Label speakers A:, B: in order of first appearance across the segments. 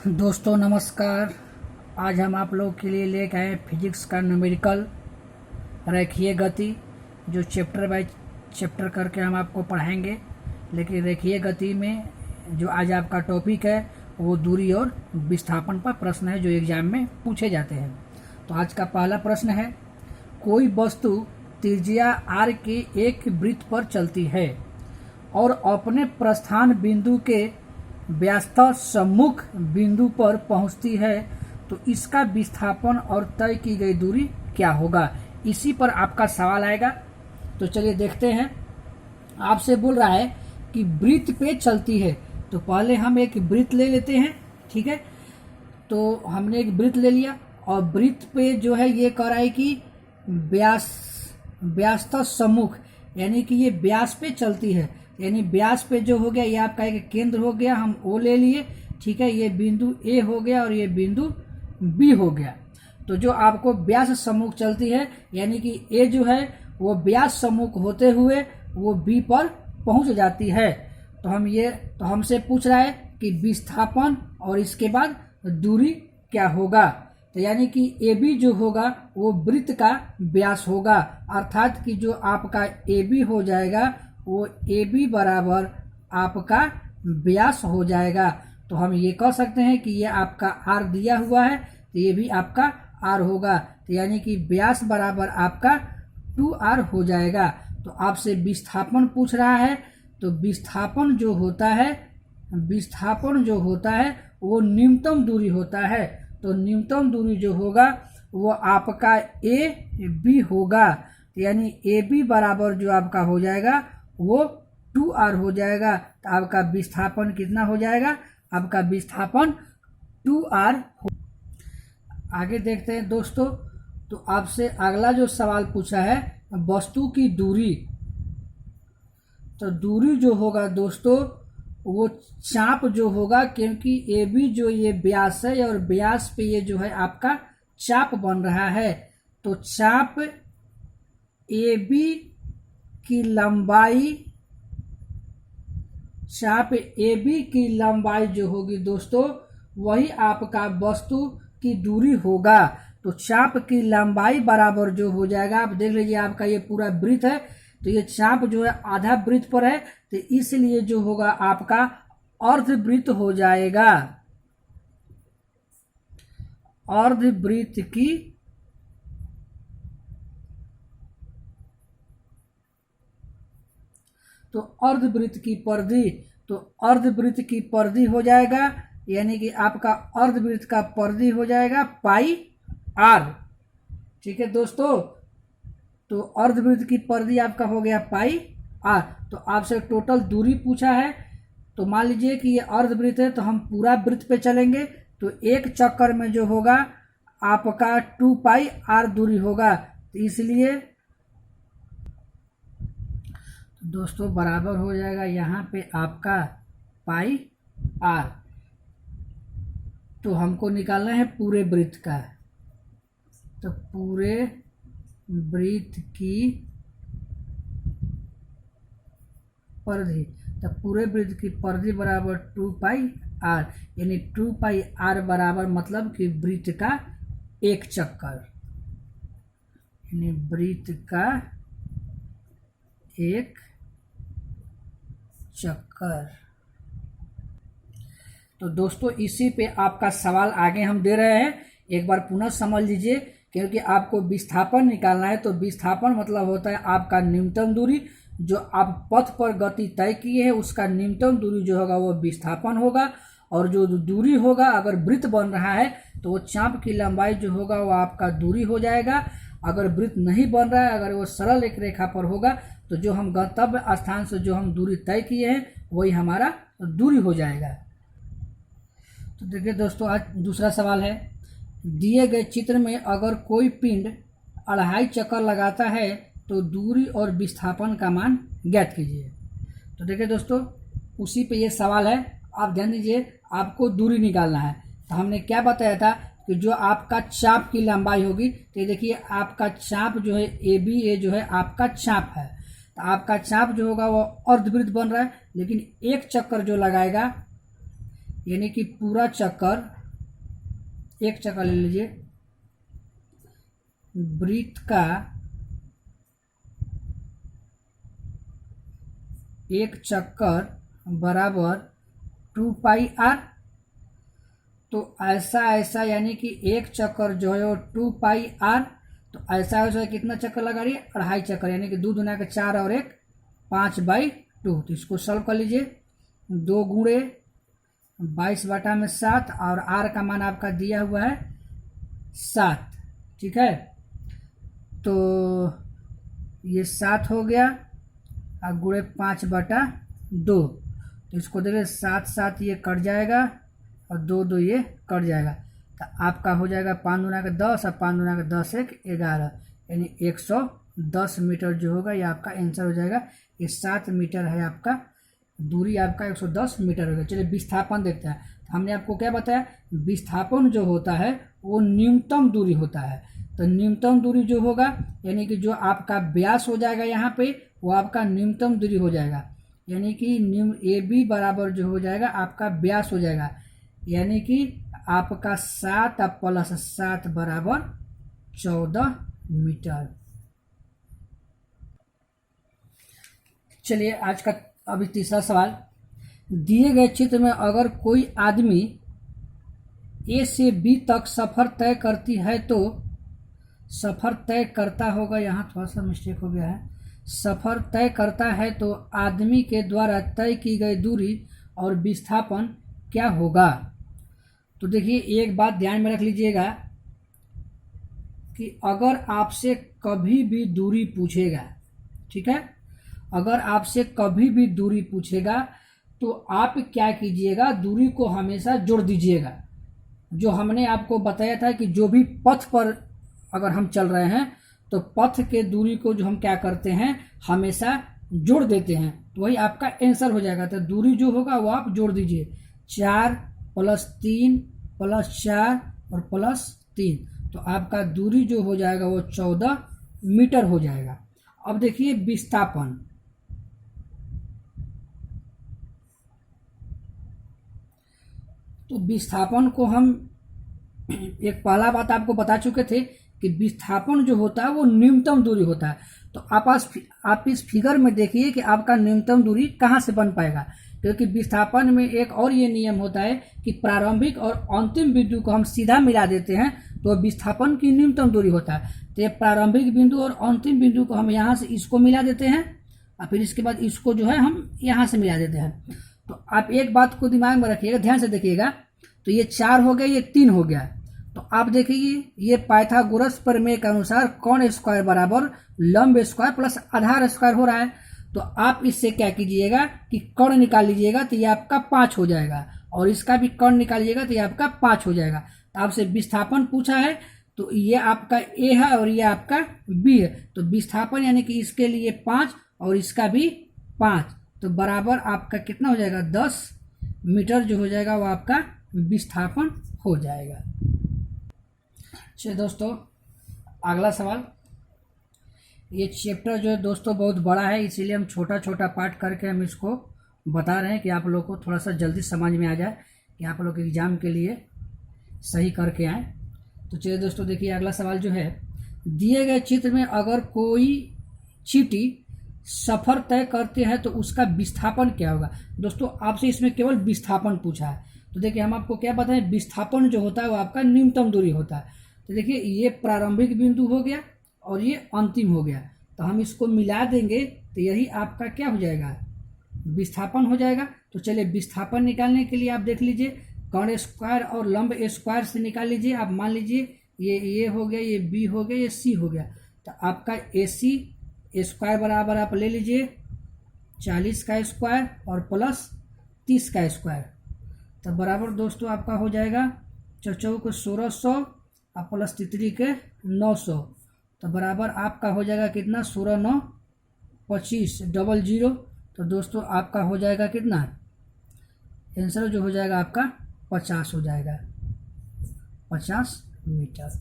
A: दोस्तों नमस्कार। आज हम आप लोग के लिए लेके आए फिजिक्स का न्यूमेरिकल रेखीय गति, जो चैप्टर बाय चैप्टर करके हम आपको पढ़ाएंगे। लेकिन रेखीय गति में जो आज आपका टॉपिक है वो दूरी और विस्थापन पर प्रश्न है, जो एग्जाम में पूछे जाते हैं। तो आज का पहला प्रश्न है, कोई वस्तु त्रिज्या r के एक वृत्त पर चलती है और अपने प्रस्थान बिंदु के व्यास्थ सम्मुख बिंदु पर पहुंचती है, तो इसका विस्थापन और तय की गई दूरी क्या होगा। इसी पर आपका सवाल आएगा। तो चलिए देखते हैं। आपसे बोल रहा है कि वृत्त पे चलती है, तो पहले हम एक वृत्त ले लेते हैं। ठीक है, तो हमने एक वृत्त ले लिया और वृत्त पे जो है ये कह रहा है कि व्यास्थ सम्मुख, यानी कि ये व्यास पे चलती है। यानी व्यास पे जो हो गया ये आपका एक केंद्र हो गया, हम ओ ले लिए। ठीक है, ये बिंदु ए हो गया और ये बिंदु बी हो गया। तो जो आपको व्यास सम्मुख चलती है, यानी कि ए जो है वो व्यास सम्मुख होते हुए वो बी पर पहुंच जाती है। तो हमसे पूछ रहा है कि विस्थापन और इसके बाद दूरी क्या होगा। तो यानी कि ए बी जो होगा वो वृत्त का व्यास होगा, अर्थात कि जो आपका ए बी हो जाएगा वो ए बी बराबर आपका व्यास हो जाएगा। तो हम ये कह सकते हैं कि ये आपका आर दिया हुआ है, तो ये भी आपका आर होगा। तो यानी कि व्यास बराबर आपका 2r हो जाएगा। तो आपसे विस्थापन पूछ रहा है, तो विस्थापन जो होता है वो न्यूनतम दूरी होता है। तो न्यूनतम दूरी जो होगा वो आपका ए बी होगा। यानी ए बी बराबर जो आपका हो जाएगा वो 2r हो जाएगा। तो आपका विस्थापन कितना हो जाएगा, आपका विस्थापन 2r हो। आगे देखते हैं दोस्तों। तो आपसे अगला जो सवाल पूछा है, वस्तु की दूरी। तो दूरी जो होगा दोस्तों वो चाप जो होगा, क्योंकि ए बी जो ये व्यास है और व्यास पे ये जो है आपका चाप बन रहा है। तो चाप ए बी की लंबाई जो होगी दोस्तों, वही आपका वस्तु की दूरी होगा। तो चाप की लंबाई बराबर जो हो जाएगा, आप देख लीजिए आपका ये पूरा वृत्त है, तो ये चाप जो है आधा वृत्त पर है, तो इसलिए जो होगा आपका अर्धवृत्त हो जाएगा। अर्धवृत्त की तो अर्धवृत्त की परिधि हो जाएगा, यानी कि आपका अर्धवृत्त का परिधि हो जाएगा पाई आर। ठीक है दोस्तों, तो अर्धवृत्त की परिधि आपका हो गया पाई आर। तो आपसे टोटल दूरी पूछा है, तो मान लीजिए कि ये अर्धवृत्त है, तो हम पूरा वृत्त पे चलेंगे। तो एक चक्कर में जो होगा आपका 2 पाई आर दूरी होगा। तो इसलिए दोस्तों बराबर हो जाएगा यहाँ पे आपका पाई आर। तो हमको निकालना है पूरे वृत्त का। तो पूरे वृत्त की परिधि, तो पूरे वृत्त की परिधि बराबर 2 पाई आर, यानी 2 पाई आर बराबर मतलब कि वृत्त का एक चक्कर, यानी वृत्त का एक चक्कर। तो दोस्तों इसी पे आपका सवाल आगे हम दे रहे हैं, एक बार पुनः समझ लीजिए। क्योंकि आपको विस्थापन निकालना है, तो विस्थापन मतलब होता है आपका न्यूनतम दूरी। जो आप पथ पर गति तय किए हैं उसका न्यूनतम दूरी जो होगा वो विस्थापन होगा। और जो दूरी होगा, अगर वृत्त बन रहा है तो वो चाप की लंबाई जो होगा वो आपका दूरी हो जाएगा। अगर वृत्त नहीं बन रहा है, अगर वो सरल एक रेखा पर होगा, तो जो हम गंतव्य स्थान से जो हम दूरी तय किए हैं वही हमारा दूरी हो जाएगा। तो देखिए दोस्तों, आज दूसरा सवाल है, दिए गए चित्र में अगर कोई पिंड 2.5 चक्कर लगाता है तो दूरी और विस्थापन का मान ज्ञात कीजिए। तो देखिए दोस्तों, उसी पे ये सवाल है, आप ध्यान दीजिए। आपको दूरी निकालना है, तो हमने क्या बताया था कि जो आपका चाप की लंबाई होगी, तो देखिए आपका चाप जो है ए बी, ए जो है आपका चाप है। तो आपका चाप जो होगा वो अर्धवृत्त बन रहा है, लेकिन एक चक्कर जो लगाएगा यानी कि पूरा चक्कर, एक चक्कर ले लीजिए, वृत्त का एक चक्कर बराबर 2πr। तो ऐसा यानी कि एक चक्कर जो है वो 2πr, तो ऐसा हो जाए कितना चक्कर लगा रही है, 2.5 चक्कर, यानी कि 2 दूना के 4 और 1 5/2। तो इसको सॉल्व कर लीजिए, 2 गुणे 22/7 और आर का मान आपका दिया हुआ है 7, ठीक है। तो ये 7 हो गया और गुणे 5/2, तो इसको देखिए 7 7 ये कट जाएगा और 2 2 ये कट जाएगा, तो आपका हो जाएगा 5 दूना के 10 और 5 दूना के 10 1 11, यानी 110 मीटर जो होगा ये आपका आंसर हो जाएगा। ये 7 मीटर है आपका दूरी, आपका 110 मीटर होगा। चलिए विस्थापन देखते हैं। तो हमने आपको क्या बताया, विस्थापन जो होता है वो न्यूनतम दूरी होता है। तो न्यूनतम दूरी जो होगा यानी कि जो आपका व्यास हो जाएगा यहाँ पे, वो आपका न्यूनतम दूरी हो जाएगा, यानी कि ए बी बराबर जो हो जाएगा आपका व्यास हो जाएगा, यानी कि आपका 7 + 7 बराबर 14 मीटर। चलिए आज का अभी तीसरा सवाल, दिए गए चित्र में अगर कोई आदमी ए से बी तक सफर तय करती है तो सफर तय करता होगा, यहाँ थोड़ा सा मिस्टेक हो गया है, सफर तय करता है तो आदमी के द्वारा तय की गई दूरी और विस्थापन क्या होगा। तो देखिए एक बात ध्यान में रख लीजिएगा कि अगर आपसे कभी भी दूरी पूछेगा, ठीक है, अगर आपसे कभी भी दूरी पूछेगा तो आप क्या कीजिएगा, दूरी को हमेशा जोड़ दीजिएगा। जो हमने आपको बताया था कि जो भी पथ पर अगर हम चल रहे हैं तो पथ के दूरी को जो हम क्या करते हैं हमेशा जोड़ देते हैं, तो वही आपका आंसर हो जाएगा। तो दूरी जो होगा वो आप जोड़ दीजिए, 4 + 3 + 4 और +3, तो आपका दूरी जो हो जाएगा वो 14 मीटर हो जाएगा। अब देखिए विस्थापन, तो विस्थापन को हम एक पहला बात आपको बता चुके थे कि विस्थापन जो होता है वो न्यूनतम दूरी होता है। तो आप इस फिगर में देखिए कि आपका न्यूनतम दूरी कहाँ से बन पाएगा, क्योंकि विस्थापन में एक और ये नियम होता है कि प्रारंभिक और अंतिम बिंदु को हम सीधा मिला देते हैं तो विस्थापन की न्यूनतम दूरी होता है। तो ये प्रारंभिक बिंदु और अंतिम बिंदु को हम यहाँ से इसको मिला देते हैं और फिर इसके बाद इसको जो है हम यहाँ से मिला देते हैं। तो आप एक बात को दिमाग में रखिएगा, ध्यान से देखिएगा, तो ये 4 हो गया, ये 3 हो गया। तो आप देखिए ये पाइथागोरस प्रमेय के अनुसार कर्ण स्क्वायर बराबर लंब स्क्वायर प्लस आधार स्क्वायर हो रहा है। तो आप इससे क्या कीजिएगा कि कर्ण निकाल लीजिएगा, तो ये आपका 5 हो जाएगा, और इसका भी कर्ण निकालिएगा तो ये आपका 5 हो जाएगा। तो आपसे विस्थापन पूछा है तो ये आपका ए है और ये आपका बी है, तो विस्थापन यानी कि इसके लिए 5 और इसका भी 5, तो बराबर आपका कितना हो जाएगा, 10 मीटर जो हो जाएगा वो आपका विस्थापन हो जाएगा। चलिए दोस्तों अगला सवाल, ये चैप्टर जो है दोस्तों बहुत बड़ा है, इसीलिए हम छोटा छोटा पार्ट करके हम इसको बता रहे हैं कि आप लोग को थोड़ा सा जल्दी समझ में आ जाए कि आप लोग एग्ज़ाम के लिए सही करके आएँ। तो चलिए दोस्तों देखिए अगला सवाल जो है, दिए गए चित्र में अगर कोई चींटी सफ़र तय करते हैं तो उसका विस्थापन क्या होगा। दोस्तों आपसे इसमें केवल विस्थापन पूछा है, तो देखिए हम आपको क्या बताएं, विस्थापन जो होता है वो आपका न्यूनतम दूरी होता है। तो देखिए ये प्रारंभिक बिंदु हो गया और ये अंतिम हो गया, तो हम इसको मिला देंगे तो यही आपका क्या हो जाएगा, विस्थापन हो जाएगा। तो चलिए विस्थापन निकालने के लिए आप देख लीजिए, कर्ण स्क्वायर और लंब स्क्वायर से निकाल लीजिए। आप मान लीजिए ये हो गया, ये बी हो गया, ये सी हो गया, तो आपका ए सी स्क्वायर बराबर आप ले लीजिए 40 का स्क्वायर और प्लस 30 का स्क्वायर, तो बराबर दोस्तों आपका हो जाएगा 4 को 1600 और प्लस 3 के 900, तो बराबर आपका हो जाएगा कितना, 16 9 25 00, तो दोस्तों आपका हो जाएगा कितना, आंसर जो हो जाएगा आपका 50 हो जाएगा, 50 मीटर।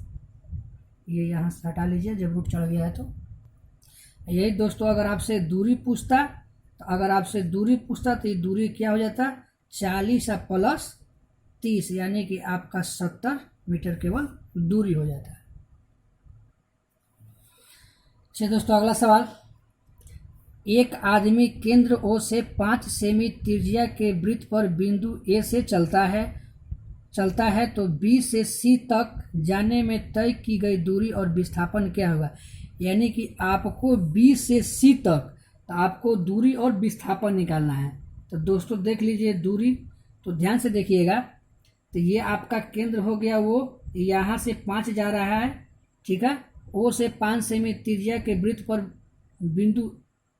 A: ये यहाँ से हटा लीजिए जब रूट चढ़ गया है। तो यही दोस्तों अगर आपसे दूरी पूछता, तो ये दूरी क्या हो जाता, 40 प्लस 30 यानी कि आपका 70 मीटर केवल दूरी हो जाता है। चलिए दोस्तों, अगला सवाल। एक आदमी केंद्र O से 5 सेमी त्रिज्या के वृत्त पर बिंदु A से चलता है तो B से C तक जाने में तय की गई दूरी और विस्थापन क्या होगा। यानी कि आपको B से C तक तो आपको दूरी और विस्थापन निकालना है। तो दोस्तों देख लीजिए दूरी, तो ध्यान से देखिएगा। तो ये आपका केंद्र हो गया, वो यहाँ से 5 जा रहा है, ठीक है। O से 5 सेमी त्रिज्या के वृत्त पर बिंदु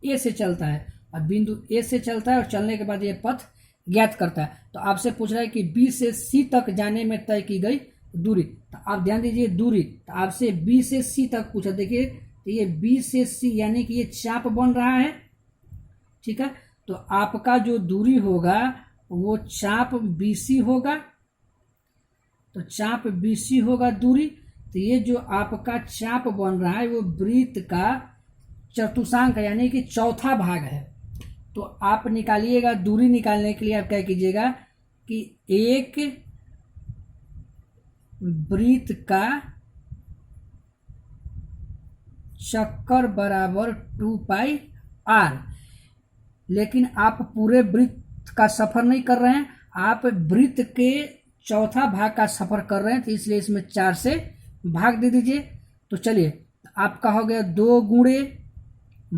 A: A से चलता है, और बिंदु A से चलता है और चलने के बाद ये पथ ज्ञात करता है। तो आपसे पूछ रहा है कि B से C तक जाने में तय की गई दूरी। तो आप ध्यान दीजिए दूरी, तो आपसे B से C तक पूछा। देखिए तो ये B से C यानी कि ये चाप बन रहा है, ठीक है। तो आपका जो दूरी होगा वो चाप BC होगा, तो चाप BC होगा दूरी। तो ये जो आपका चाप बन रहा है वो वृत्त का चतुर्थांश यानी कि चौथा भाग है। तो आप निकालिएगा, दूरी निकालने के लिए आप क्या कीजिएगा कि एक वृत्त का चक्कर बराबर 2πr। लेकिन आप पूरे वृत्त का सफर नहीं कर रहे हैं, आप वृत्त के चौथा भाग का सफर कर रहे हैं, तो इसलिए इसमें 4 से भाग दे दीजिए। तो चलिए, आपका हो गया 2 गुणे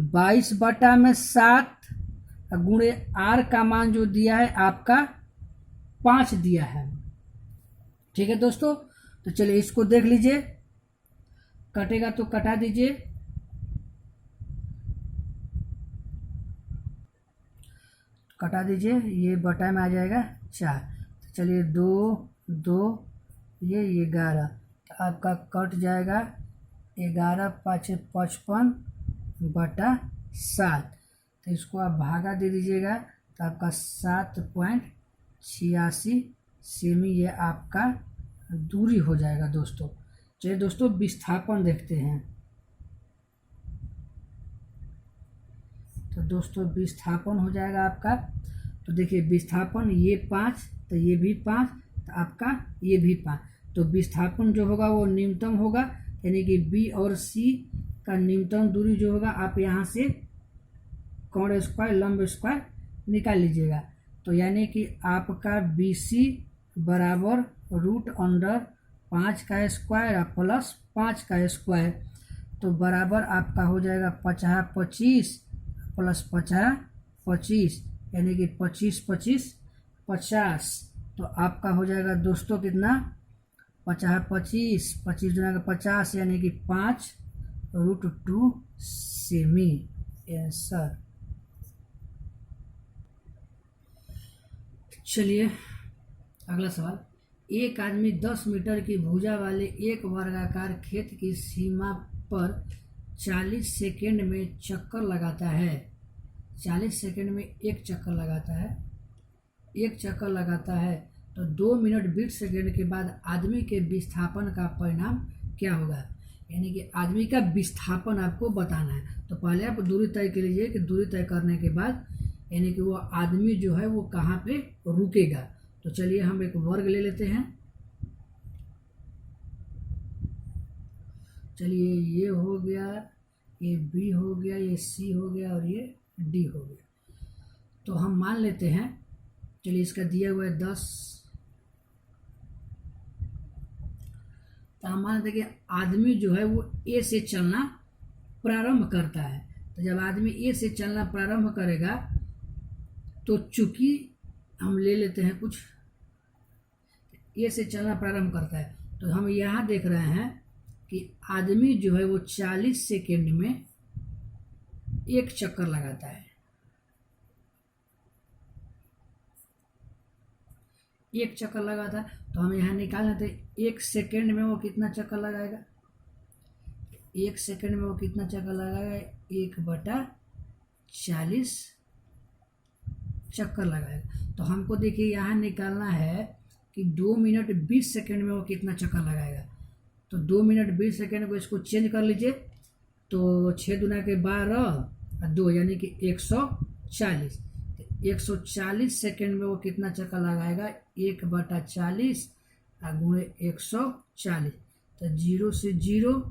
A: 22/7 गुणे r का मान जो दिया है आपका 5 दिया है, ठीक है दोस्तों। तो चलिए इसको देख लीजिए, कटेगा तो कटा दीजिए। कटा दीजिए, ये बटा में आ जाएगा 4। तो चलिए 2 2 ये 11, तो आपका कट जाएगा 11 5 55/7। तो इसको आप भागा दे दीजिएगा, तो आपका 7.86 सेमी ये आपका दूरी हो जाएगा दोस्तों। चलिए दोस्तों विस्थापन देखते हैं। तो दोस्तों विस्थापन हो जाएगा आपका, तो देखिए विस्थापन ये 5, तो ये भी 5, तो आपका ये भी 5। तो विस्थापन जो होगा वो न्यूनतम होगा, यानी कि B और C का न्यूनतम दूरी जो होगा आप यहाँ से कोण स्क्वायर लंब स्क्वायर निकाल लीजिएगा। तो यानी कि आपका BC बराबर √5 का स्क्वायर प्लस 5 का स्क्वायर, तो बराबर आपका हो जाएगा 50 25 प्लस 50 25, यानी कि 25 25 50। तो आपका हो जाएगा दोस्तों कितना 50 25 25 दूना का 50, यानी कि 5√2 सेमी आंसर। चलिए अगला सवाल। एक आदमी 10 मीटर की भुजा वाले एक वर्गाकार खेत की सीमा पर 40 सेकेंड में चक्कर लगाता है। 40 सेकेंड में एक चक्कर लगाता है, तो 2 मिनट 20 सेकेंड के बाद आदमी के विस्थापन का परिणाम क्या होगा। यानी कि आदमी का विस्थापन आपको बताना है। तो पहले आप दूरी तय कर लीजिए कि दूरी तय करने के बाद यानी कि वो आदमी जो है वो कहाँ पे रुकेगा। तो चलिए हम एक वर्ग ले लेते हैं। चलिए ये हो गया, ये B हो गया, ये C हो गया और ये D हो गया। तो हम मान लेते हैं, चलिए इसका दिया हुआ है 10, तो हम मान लेते हैं कि आदमी जो है वो A से चलना प्रारंभ करता है। तो जब आदमी A से चलना प्रारंभ करेगा तो चूंकि हम ले लेते हैं कुछ, A से चलना प्रारंभ करता है, तो हम यहाँ देख रहे हैं कि आदमी जो है वो 40 सेकेंड में एक चक्कर लगाता है। एक चक्कर लगाता है, तो हम यहाँ निकाल लेते हैं 1 सेकेंड में वो कितना चक्कर लगाएगा। 1 सेकेंड में वो कितना चक्कर लगाएगा, 1/40 चक्कर लगाएगा। तो हमको देखिए यहाँ निकालना है कि 2 मिनट 20 सेकेंड में वो कितना चक्कर लगाएगा। तो 2 मिनट 20 सेकेंड को इसको चेंज कर लीजिए, तो 6 दूना के 12 और 2 यानी कि 140। 140 सेकेंड में वो कितना चक्कर लगाएगा, 1/40 गुणे 140, तो 0 से 0,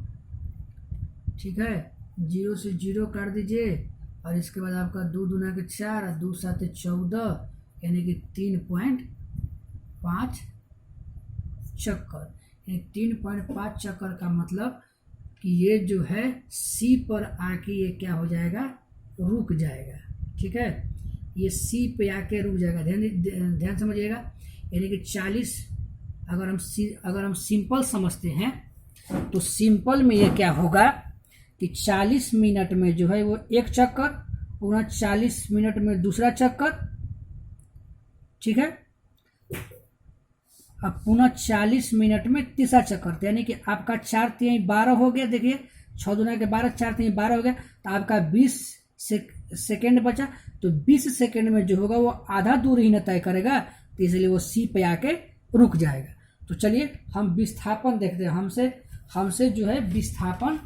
A: ठीक है, 0 से 0 काट दीजिए, और इसके बाद आपका 2 दूना के 4 और 2 सात 14, यानी कि 3.5 चक्कर। 3.5 चक्कर का मतलब कि ये जो है सी पर आके ये क्या हो जाएगा, रुक जाएगा, ठीक है, ये सी पे आके रुक जाएगा। ध्यान समझिएगा, यानी कि 40, अगर हम सिंपल समझते हैं तो सिंपल में ये क्या होगा कि 40 मिनट में जो है वो एक चक्कर, पुनः 40 मिनट में दूसरा चक्कर, ठीक है, अब पुनः 40 मिनट में तीसरा चक्कर, यानी कि आपका 4×3 = 12 हो गया। देखिए 6 दूना के 12, 4×3 = 12 हो गया, तो आपका 20 सेकेंड बचा। तो 20 सेकेंड में जो होगा वो आधा दूरी ही न तय करेगा, तो इसलिए वो सी पे आके रुक जाएगा। तो चलिए हम विस्थापन देखते हैं। हमसे जो है विस्थापन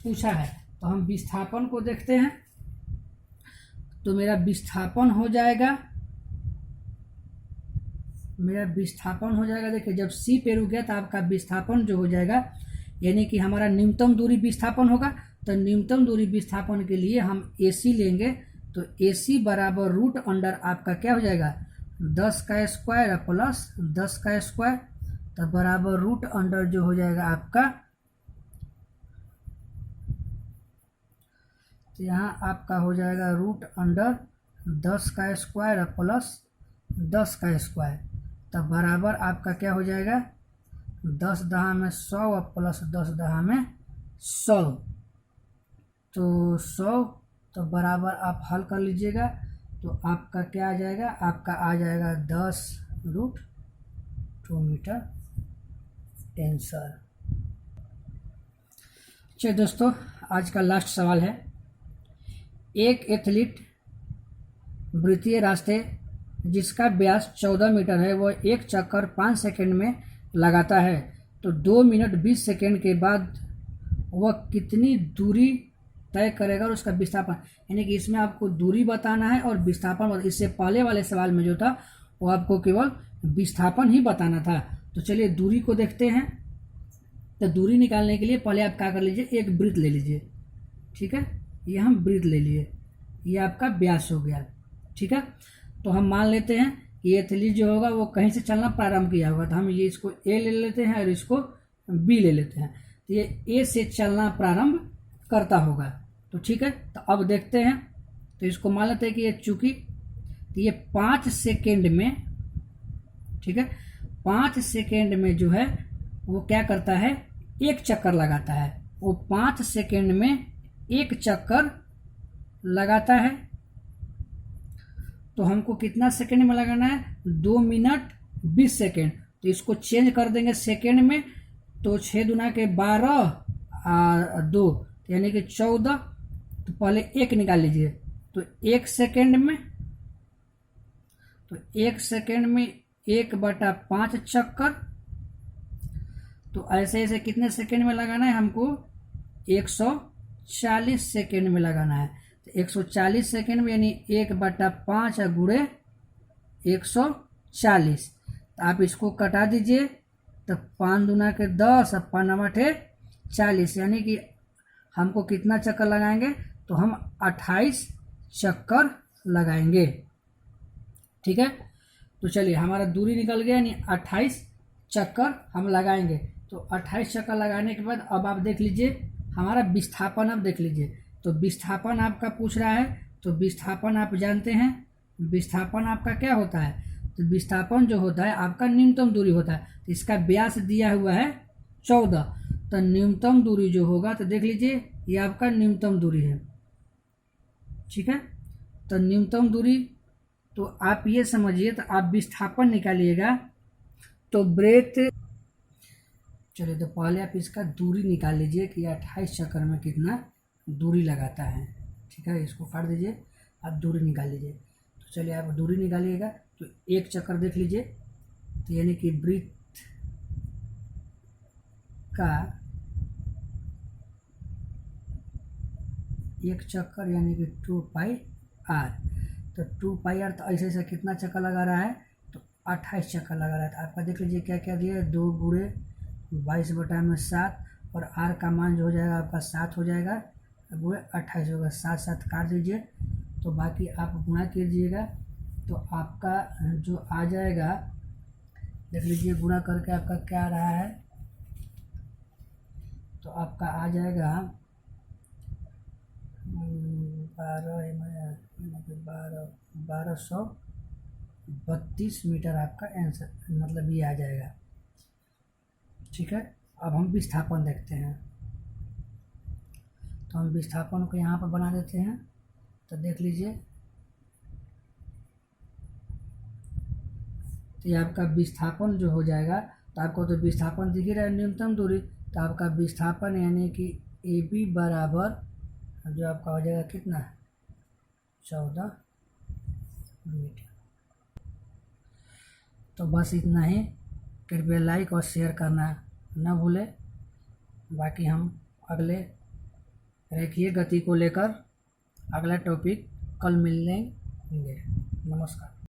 A: पूछा है, तो हम विस्थापन को देखते हैं। तो मेरा विस्थापन हो जाएगा, देखिए जब सी पे रुक गया तो आपका विस्थापन जो हो जाएगा, यानी कि हमारा न्यूनतम दूरी विस्थापन होगा। तो न्यूनतम दूरी विस्थापन के लिए हम AC लेंगे, तो AC बराबर √अंडर आपका क्या हो जाएगा, 10 का स्क्वायर प्लस 10 का स्क्वायर, तो बराबर √अंडर जो हो जाएगा आपका, तो यहाँ आपका हो जाएगा √अंडर 10 का स्क्वायर प्लस 10 का स्क्वायर, तब बराबर आपका क्या हो जाएगा, 10 दहा में 100 प्लस 10 दहा में 100, तो 100, तो बराबर आप हल कर लीजिएगा, तो आपका क्या आ जाएगा, आपका आ जाएगा 10√2 मीटर आंसर। चलिए दोस्तों, आज का लास्ट सवाल है। एक एथलीट वृत्तीय रास्ते जिसका व्यास 14 मीटर है, वह एक चक्कर 5 सेकंड में लगाता है, तो 2 मिनट 20 सेकंड के बाद वह कितनी दूरी तय करेगा और उसका विस्थापन, यानी कि इसमें आपको दूरी बताना है और विस्थापन। इससे पहले वाले सवाल में जो था वो आपको केवल विस्थापन ही बताना था। तो चलिए दूरी को देखते हैं। तो दूरी निकालने के लिए पहले आप क्या कर लीजिए, एक वृत्त ले लीजिए, ठीक है, ये हम वृत्त ले लिए, ये आपका व्यास हो गया, ठीक है। तो हम मान लेते हैं कि एथलीट जो होगा वो कहीं से चलना प्रारंभ किया होगा, तो हम ये इसको ए ले लेते हैं और इसको बी ले लेते हैं। तो ये ए से चलना प्रारंभ करता होगा, तो ठीक है। तो अब देखते हैं, तो इसको मान लेते हैं कि ये चूंकि तो ये 5 सेकेंड में, ठीक है, 5 सेकेंड में जो है वो क्या करता है, एक चक्कर लगाता है। वो 5 सेकेंड में एक चक्कर लगाता है, तो हमको कितना सेकेंड में लगाना है, 2 मिनट 20 सेकेंड। तो इसको चेंज कर देंगे सेकेंड में, तो 6 दूना के 12 और 2, यानी कि 14। तो पहले एक निकाल लीजिए, तो 1 सेकेंड में, तो 1 सेकेंड में 1/5 चक्कर। तो ऐसे ऐसे कितने सेकेंड में लगाना है हमको, 140 सेकेंड में लगाना है। तो 140 सेकेंड में, यानी 1/5 गुणे 140। तो आप इसको कटा दीजिए, तो 5 दूना के 10 और 5 नवाठे 40, यानी कि हमको कितना चक्कर लगाएंगे, तो हम 28 चक्कर लगाएंगे, ठीक है। तो चलिए हमारा दूरी निकल गया, यानी 28 चक्कर हम लगाएंगे। तो 28 चक्कर लगाने के बाद अब आप देख लीजिए हमारा विस्थापन, अब देख लीजिए। तो विस्थापन आपका पूछ रहा है, तो विस्थापन आप जानते हैं, विस्थापन आपका क्या होता है, तो विस्थापन जो होता है आपका न्यूनतम दूरी होता है। तो इसका व्यास दिया हुआ है 14, तो न्यूनतम दूरी जो होगा, तो देख लीजिए ये आपका न्यूनतम दूरी है, ठीक है। तो न्यूनतम दूरी, तो आप ये समझिए, तो आप विस्थापन निकालिएगा, तो ब्रेथ, चलिए तो पहले आप इसका दूरी निकाल लीजिए कि 28 चक्कर में कितना दूरी लगाता है, ठीक है। इसको काट दीजिए, आप दूरी निकाल लीजिए। तो चलिए आप दूरी निकालिएगा, तो एक चक्कर देख लीजिए, तो यानी कि ब्रीथ का एक चक्कर यानी कि 2πr। तो 2 पाई तो ऐसे ऐसे कितना चक्कर लगा रहा है, तो 28 चक्कर लगा रहा है। तो आपका देख लीजिए क्या क्या दिया है, 2 गुणे 22/7, और आर का मान जो हो जाएगा आपका 7 हो जाएगा, गुणे 28 होगा, 7 7 काट दीजिए, तो बाकी आप गुणा कीजिएगा, तो आपका जो आ जाएगा, देख लीजिए गुणा करके आपका क्या आ रहा है, तो आपका आ जाएगा 1232 मीटर आपका आंसर, मतलब ये आ जाएगा। ठीक है, अब हम विस्थापन देखते हैं। तो हम विस्थापन को यहाँ पर बना देते हैं। तो देख लीजिए, तो ये आपका विस्थापन जो हो जाएगा, तो आपको तो विस्थापन दिख ही रहा है न्यूनतम दूरी, तो आपका विस्थापन यानी कि ए बी बराबर जो आपका हो जाएगा कितना, 14 मीटर। तो बस इतना ही, कृपया लाइक और शेयर करना न भूलें। बाकी हम अगले रेखीय गति को लेकर अगला टॉपिक कल मिल लेंगे। नमस्कार।